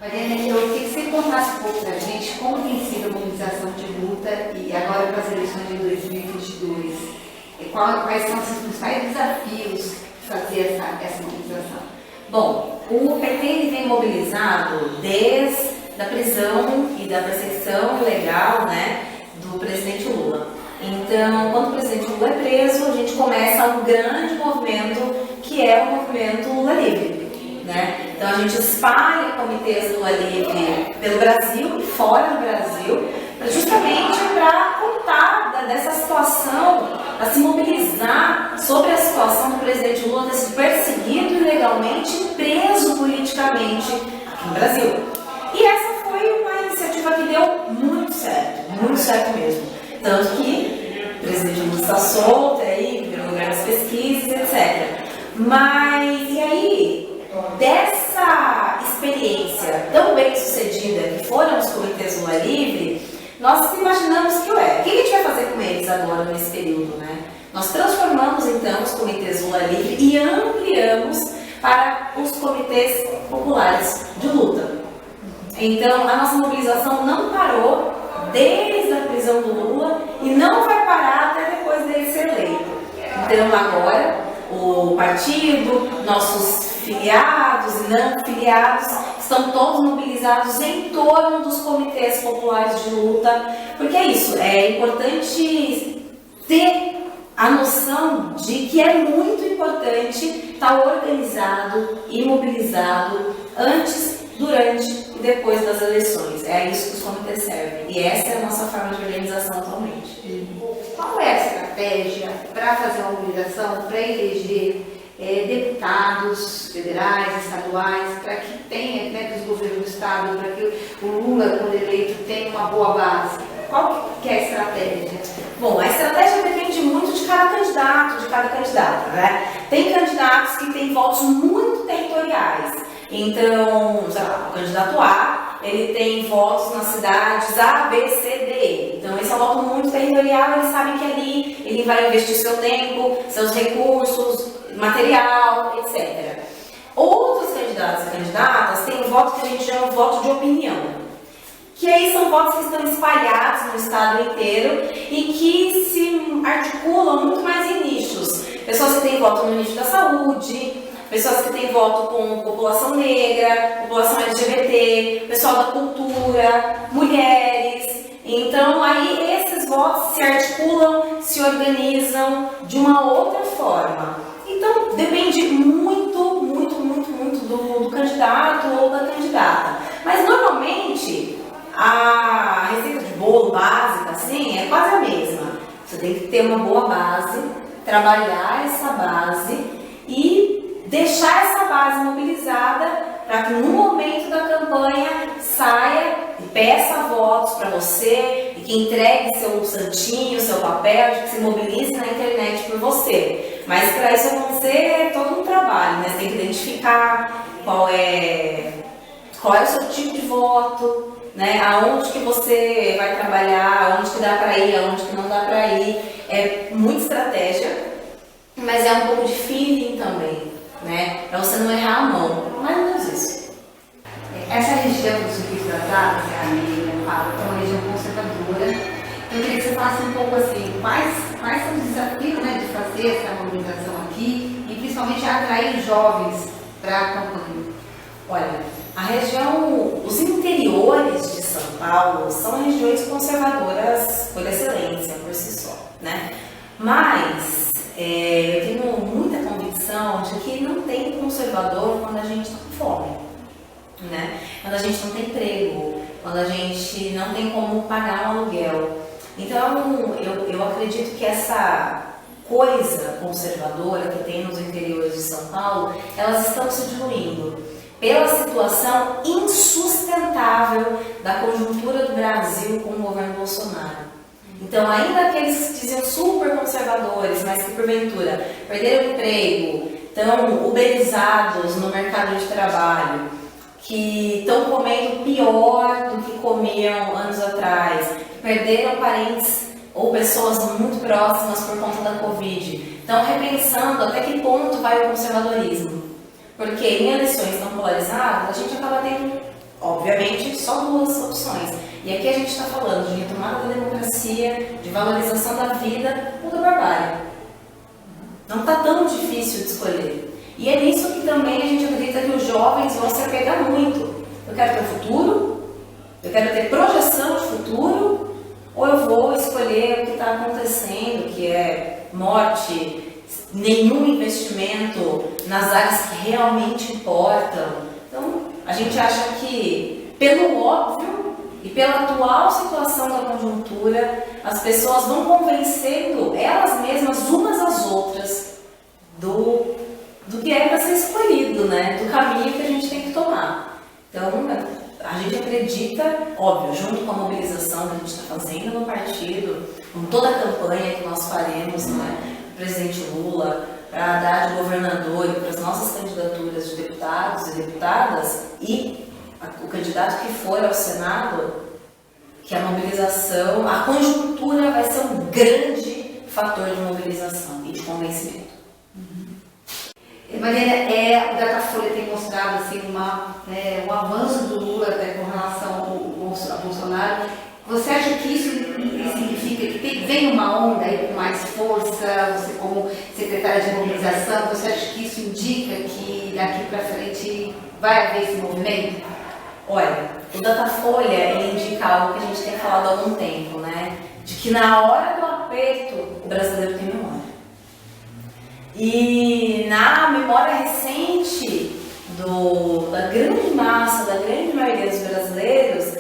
Mariana, eu queria que você contasse um pouco para a gente como tem sido a mobilização de luta e agora para as eleições de 2022. Quais são os principais desafios de fazer essa mobilização? Bom, o PT ele vem mobilizado desde a prisão e da perseguição ilegal, né, do presidente Lula. Então, quando o presidente Lula é preso, a gente começa um grande movimento que é o movimento Lula Livre. Né? Então a gente espalha comitês Lula Livre pelo Brasil e fora do Brasil, justamente para contar dessa situação, para se mobilizar sobre a situação do presidente Lula ter sido perseguido ilegalmente e preso politicamente aqui no Brasil. E essa foi uma iniciativa que deu muito certo mesmo. Tanto que o presidente Lula está solto aí, em primeiro lugar nas pesquisas, etc. Mas, e aí, dessa experiência tão bem sucedida que foram os comitês Lula Livre, nós imaginamos que, o que a gente vai fazer com eles agora nesse período, né? Nós transformamos então os comitês Lula Livre e ampliamos para os comitês populares de luta. Então, a nossa mobilização não parou desde a prisão do Lula e não vai parar até depois dele ser eleito. Então, agora, o partido, nossos filiados e não filiados estão todos mobilizados em torno dos comitês populares de luta, porque é isso, é importante ter a noção de que é muito importante estar organizado e mobilizado antes, durante e depois das eleições. É a isso que os comitês servem e essa é a nossa forma de organização atualmente. Qual é a estratégia para fazer uma mobilização, para eleger deputados federais, estaduais, para que tenha, né, dos governos do estado, para que o Lula, quando eleito, tenha uma boa base? Qual que é a estratégia? Bom, a estratégia depende muito de cada candidato, né? Tem candidatos que têm votos muito territoriais. Então, sei lá, o candidato A, ele tem votos nas cidades A, B, C, D. Então, esse é um voto muito territorial, ele sabe que ali ele vai investir seu tempo, seus recursos, material, etc. Outros candidatos e candidatas têm um voto que a gente chama de voto de opinião, que aí são votos que estão espalhados no estado inteiro e que se articulam muito mais em nichos. Pessoas que têm voto no nicho da saúde, pessoas que têm voto com população negra, população LGBT, pessoal da cultura, mulheres. Então, aí esses votos se articulam, se organizam de uma outra forma. Então, depende muito do candidato ou da candidata. Mas, normalmente, a receita de bolo básica, assim, é quase a mesma. Você tem que ter uma boa base, trabalhar essa base e deixar essa base mobilizada para que no momento da campanha saia e peça votos para você e que entregue seu santinho, seu papel, de que se mobilize na internet por você. Mas para isso acontecer é todo um trabalho, né? Você tem que identificar qual é o seu tipo de voto, né? Aonde que você vai trabalhar, aonde que dá para ir, aonde que não dá para ir. É muita estratégia, mas é um pouco de feeling também, né? Para você não errar a mão, mais ou menos isso. Essa região do Suíço das Águas, é uma região conservadora. Eu queria que você falasse um pouco assim, quais são os desafios, né, de fazer essa mobilização aqui e principalmente atrair jovens para a campanha. Olha, a região, os interiores de São Paulo são regiões conservadoras por excelência, por si só, né? Mas eu tenho muita convicção de que não tem conservador quando a gente está com fome, né? Quando a gente não tem emprego, quando a gente não tem como pagar um aluguel. Então, eu acredito que essa coisa conservadora que tem nos interiores de São Paulo, elas estão se diluindo pela situação insustentável da conjuntura do Brasil com o governo Bolsonaro. Então, ainda aqueles que diziam super conservadores, mas que porventura perderam o emprego, estão uberizados no mercado de trabalho, que estão comendo pior do que comiam anos atrás, que perderam parentes ou pessoas muito próximas por conta da Covid, estão repensando até que ponto vai o conservadorismo. Porque em eleições tão polarizadas, a gente acaba tendo obviamente, só duas opções. E aqui a gente está falando de retomada da democracia, de valorização da vida ou da barbárie. Não está tão difícil de escolher. E é nisso que também a gente acredita que os jovens vão se apegar muito. Eu quero ter futuro, eu quero ter projeção de futuro, ou eu vou escolher o que está acontecendo, que é morte, nenhum investimento nas áreas que realmente importam. Então, a gente acha que, pelo óbvio e pela atual situação da conjuntura, as pessoas vão convencendo elas mesmas, umas às outras, do que é para ser escolhido, né? Do caminho que a gente tem que tomar. Então, a gente acredita, óbvio, junto com a mobilização que a gente está fazendo no partido, com toda a campanha que nós faremos, né? O presidente Lula, para dar de governador e para as nossas candidaturas de deputados e deputadas e o candidato que for ao Senado, que a mobilização, a conjuntura vai ser um grande fator de mobilização e de convencimento. Maria, o Datafolha tem mostrado assim, um avanço do Lula até com relação a Bolsonaro. Você acha que isso significa que vem uma onda aí com mais força? Você, como secretária de mobilização, você acha que isso indica que daqui para frente vai haver esse movimento? Olha, o Datafolha ele indica algo que a gente tem falado há algum tempo, né? De que na hora do aperto o brasileiro tem memória. E na memória recente da grande massa, da grande maioria dos brasileiros,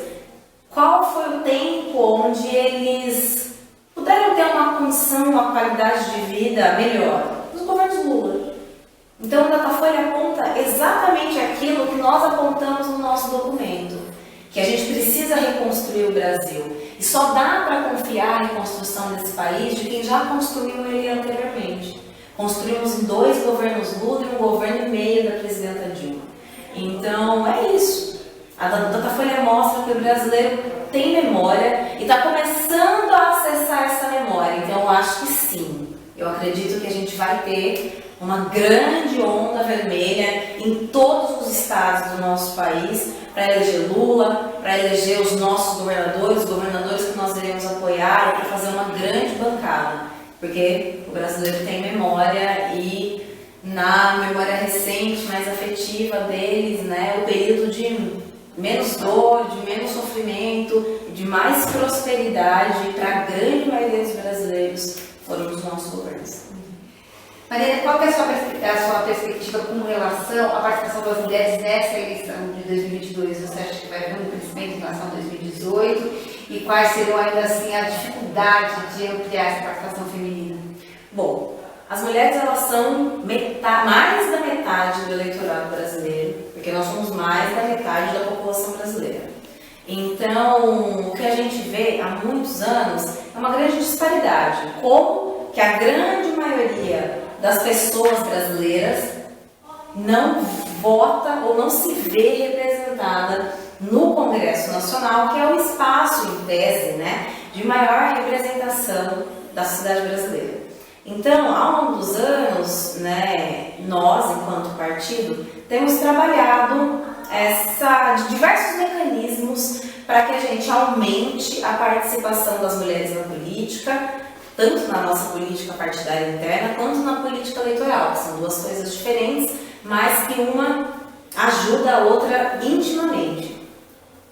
qual foi o tempo onde eles puderam ter uma condição, uma qualidade de vida melhor? Os governos Lula. Então o Datafolha aponta exatamente aquilo que nós apontamos no nosso documento, que a gente precisa reconstruir o Brasil. E só dá para confiar em construção desse país de quem já construiu ele anteriormente. Construímos em 2 governos Lula e 1 governo e meio da presidenta Dilma. Então, é isso. A Datafolha mostra que o brasileiro tem memória e está começando a acessar essa memória. Então, eu acho que sim. Eu acredito que a gente vai ter uma grande onda vermelha em todos os estados do nosso país para eleger Lula, para eleger os nossos governadores que nós iremos apoiar, para fazer uma grande bancada. Porque o brasileiro tem memória e na memória recente, mais afetiva deles, né, o período de menos dor, de menos sofrimento, de mais prosperidade para a grande maioria dos brasileiros foram os nossos governos. Mariana, qual é a sua perspectiva com relação à participação das mulheres nessa eleição de 2022? Você acha que vai haver um crescimento em relação a 2018? E quais serão ainda assim a dificuldade de ampliar essa participação feminina? Bom, as mulheres elas são mais da metade do eleitorado brasileiro, porque nós somos mais da metade da população brasileira. Então, o que a gente vê há muitos anos é uma grande disparidade. Como que a grande maioria das pessoas brasileiras não vota ou não se vê representada no Congresso Nacional, que é o espaço, em tese, né, de maior representação da sociedade brasileira. Então, ao longo dos anos, né, nós, enquanto partido, temos trabalhado de diversos mecanismos para que a gente aumente a participação das mulheres na política, tanto na nossa política partidária interna, quanto na política eleitoral, que são 2 coisas diferentes, mas que uma ajuda a outra intimamente.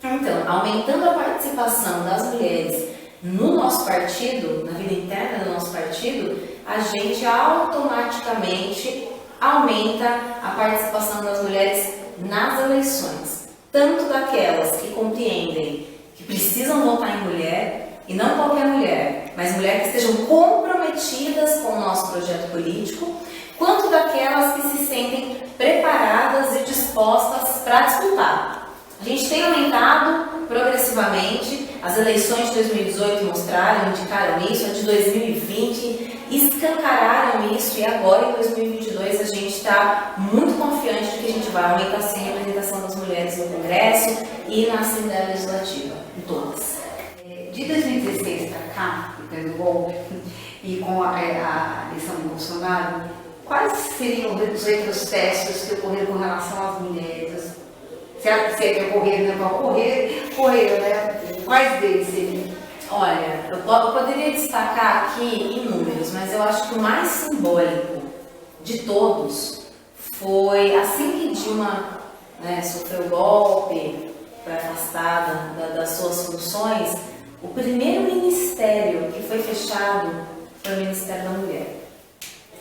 Então, aumentando a participação das mulheres no nosso partido, na vida interna do nosso partido, a gente automaticamente aumenta a participação das mulheres nas eleições. Tanto daquelas que compreendem que precisam votar em mulher, e não qualquer mulher, mas mulheres que estejam comprometidas com o nosso projeto político, quanto daquelas que se sentem preparadas e dispostas para disputar. A gente tem aumentado progressivamente, as eleições de 2018 indicaram isso, a de 2020 escancararam isso, e agora em 2022 a gente está muito confiante de que a gente vai aumentar sim a representação das mulheres no Congresso e na Assembleia Legislativa, em todas. De 2016 para cá, depois do golpe, e com a eleição do Bolsonaro, quais seriam os retrocessos que ocorreram com relação às mulheres? Se é que ocorreram, não ocorreram, né? Quais deles seriam? Olha, eu poderia destacar aqui inúmeros, mas eu acho que o mais simbólico de todos foi assim que Dilma, né, sofreu o golpe, foi afastada das suas funções, o primeiro ministério que foi fechado foi o Ministério da Mulher.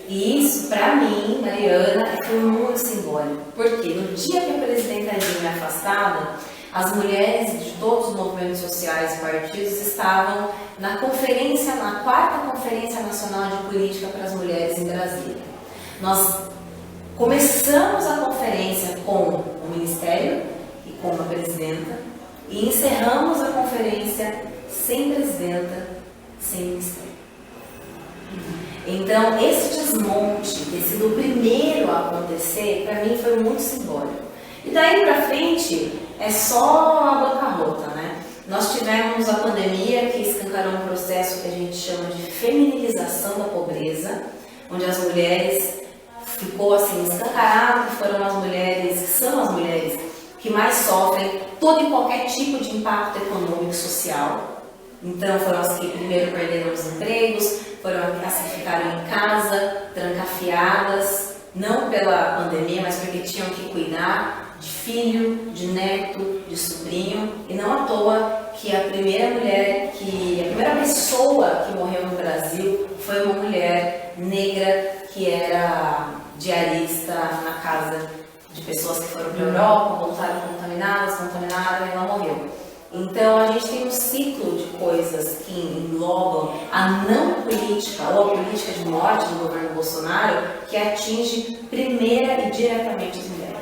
E isso, para mim, Mariana, foi muito simbólico, porque no dia que a presidenta Dilma é afastada, as mulheres de todos os movimentos sociais e partidos estavam na conferência, na 4ª Conferência Nacional de Política para as Mulheres em Brasília. Nós começamos a conferência com o Ministério e com a presidenta e encerramos a conferência sem presidenta, sem Ministério. Então, esse desmonte, ter sido o primeiro a acontecer, para mim foi muito simbólico. E daí para frente, é só a bancarrota, né? Nós tivemos a pandemia que escancarou um processo que a gente chama de feminilização da pobreza, onde as mulheres ficou assim escancarado que foram as mulheres, que são as mulheres que mais sofrem todo e qualquer tipo de impacto econômico e social. Então foram as que primeiro perderam os empregos, foram as que ficaram em casa, trancafiadas, não pela pandemia, mas porque tinham que cuidar de filho, de neto, de sobrinho. E não à toa que a primeira pessoa que morreu no Brasil foi uma mulher negra que era diarista na casa de pessoas que foram para a Europa, voltaram contaminadas, e ela morreu. Então a gente tem um ciclo de coisas que englobam a não política ou a política de morte do governo Bolsonaro que atinge primeira e diretamente as mulheres.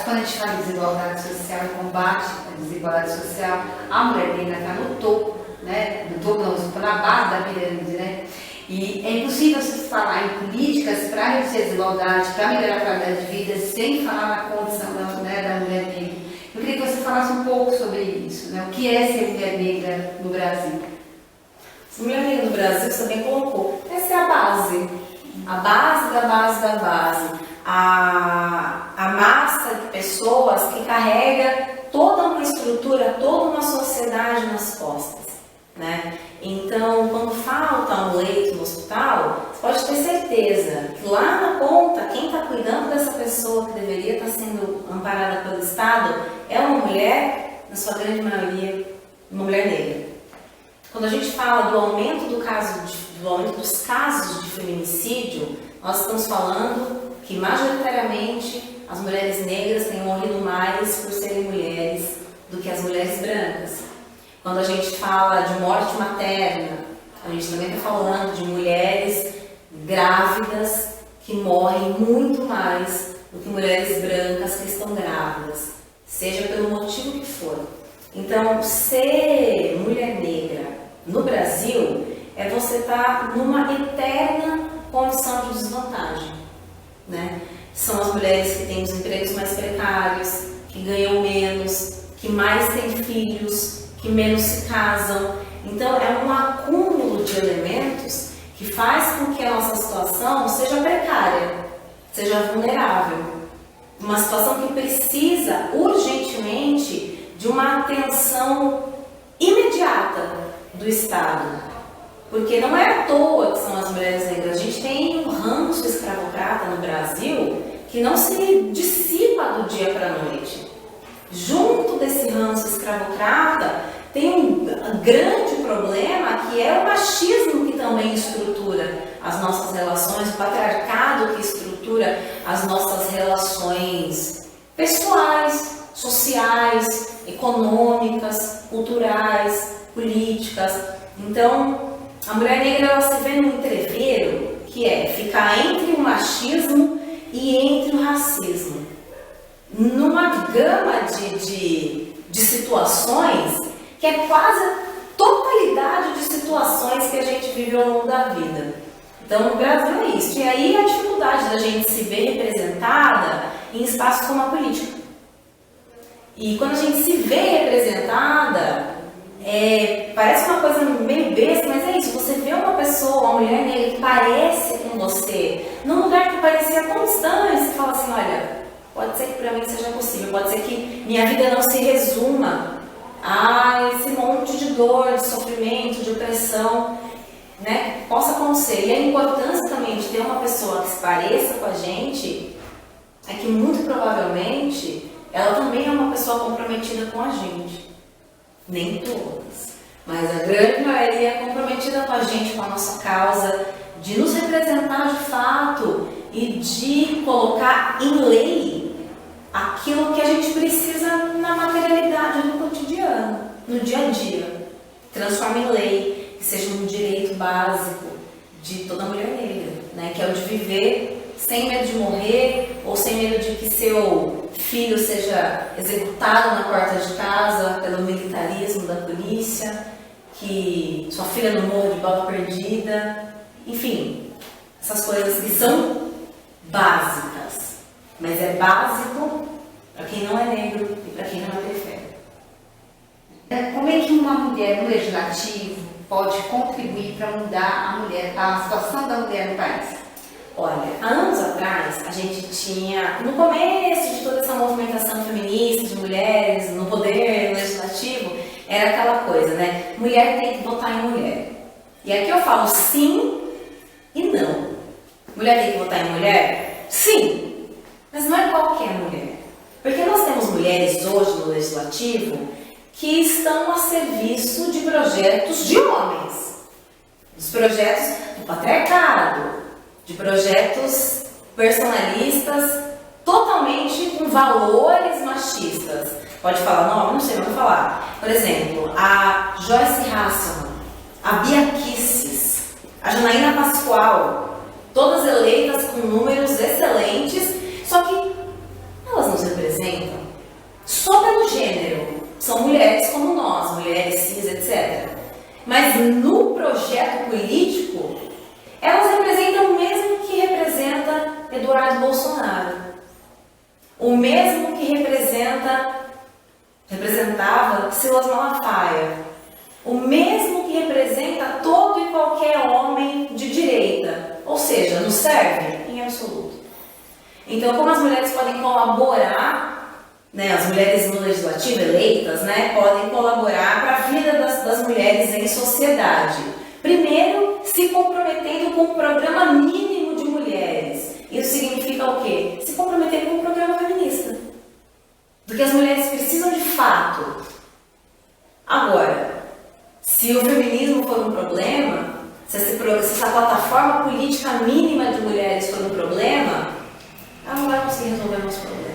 Quando a gente fala de desigualdade social e combate à desigualdade social, a mulher negra está no topo, né? No topo não, na base da pirâmide, né? E é impossível se falar em políticas para reduzir a desigualdade, para melhorar a qualidade de vida, sem falar na condição da mulher negra. Eu queria que você falasse um pouco sobre isso, né? O que é ser mulher negra no Brasil? Ser mulher negra no Brasil, você bem colocou, essa é a base da base da base, a massa de pessoas que carrega toda uma estrutura, toda uma sociedade nas costas, né? Então, quando falta um leito no hospital, você pode ter certeza que lá na ponta, quem está cuidando dessa pessoa que deveria estar sendo amparada pelo Estado é uma mulher, na sua grande maioria, uma mulher negra. Quando a gente fala do aumento dos casos de feminicídio, nós estamos falando que majoritariamente as mulheres negras têm morrido mais por serem mulheres do que as mulheres brancas. Quando a gente fala de morte materna, a gente também está falando de mulheres grávidas que morrem muito mais do que mulheres brancas que estão grávidas, seja pelo motivo que for. Então, ser mulher negra no Brasil é você estar numa eterna condição de desvantagem, né? São as mulheres que têm os empregos mais precários, que ganham menos, que mais têm filhos, que menos se casam. Então é um acúmulo de elementos que faz com que a nossa situação seja precária, seja vulnerável. Uma situação que precisa urgentemente de uma atenção imediata do Estado. Porque não é à toa que são as mulheres negras. A gente tem um ranço escravocrata no Brasil que não se dissipa do dia para a noite. Junto desse ranço escravocrata, tem um grande problema que é o machismo que também estrutura as nossas relações, o patriarcado que estrutura as nossas relações pessoais, sociais, econômicas, culturais, políticas. Então, a mulher negra ela se vê num entreveiro que é ficar entre o machismo e entre o racismo. Numa gama de situações que é quase a totalidade de situações que a gente vive ao longo da vida. Então, o Brasil é isso. E aí a dificuldade da gente se ver representada em espaços como a política. E quando a gente se vê representada, parece uma coisa meio besta, mas é isso. Você vê uma pessoa, uma mulher negra que parece com você, num lugar que parecia tão distante, você fala assim, olha, Pode ser que para mim seja possível, pode ser que minha vida não se resuma a esse monte de dor, de sofrimento, de opressão, né? Possa acontecer. E a importância também de ter uma pessoa que se pareça com a gente é que muito provavelmente ela também é uma pessoa comprometida com a gente. Nem todas, mas a grande maioria é comprometida com a gente, com a nossa causa, de nos representar de fato e de colocar em lei aquilo que a gente precisa na materialidade do cotidiano, no dia a dia. Transforma em lei, que seja um direito básico de toda mulher negra, né? Que é o de viver sem medo de morrer ou sem medo de que seu filho seja executado na porta de casa pelo militarismo da polícia, que sua filha não morra de bala perdida, enfim, essas coisas que são básicas, mas é básico para quem não é negro e para quem não é periférico. Como é que uma mulher no legislativo pode contribuir para mudar a situação da mulher no país? Olha, há anos atrás a gente tinha, no começo de toda essa movimentação feminista de mulheres no poder legislativo, era aquela coisa, né? Mulher tem que votar em mulher. E aqui eu falo sim e não. Mulher tem que votar em mulher? Sim, mas não é qualquer mulher. Porque nós temos mulheres hoje no legislativo que estão a serviço de projetos de homens. Dos projetos do patriarcado, de projetos personalistas totalmente com valores machistas. Pode falar nome? Não sei, mas vou falar. Por exemplo, a Joyce Hasselman, a Bia Kicis, a Janaína Pascoal, todas eleitas com números excelentes, só que elas nos representam só pelo gênero. São mulheres como nós, mulheres cis, etc. Mas no projeto político, elas representam o mesmo que representa Eduardo Bolsonaro. O mesmo que representava Silas Malafaia. O mesmo que representa todo e qualquer homem de direita. Ou seja, nos serve em absoluto. Então, como as mulheres podem colaborar, né, as mulheres no legislativo eleitas, né, podem colaborar para a vida das mulheres em sociedade. Primeiro, se comprometendo com um programa mínimo de mulheres. Isso significa o quê? Se comprometer com um programa feminista. Do que as mulheres precisam de fato. Agora, se o feminismo for um problema, se essa plataforma política mínima de mulheres for um problema, ela não vai conseguir resolver o nosso problema.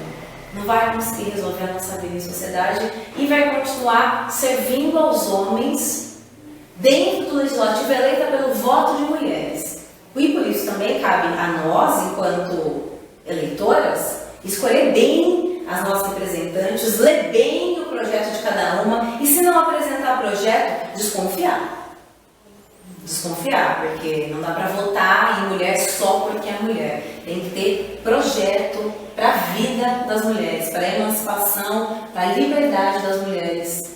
Não vai conseguir resolver a nossa vida em sociedade e vai continuar servindo aos homens dentro do legislativo eleita pelo voto de mulheres. E por isso também cabe a nós, enquanto eleitoras, escolher bem as nossas representantes, ler bem o projeto de cada uma e, se não apresentar projeto, desconfiar. Desconfiar, porque não dá para votar em mulher só porque é mulher. Tem que ter projeto para a vida das mulheres, para a emancipação, para a liberdade das mulheres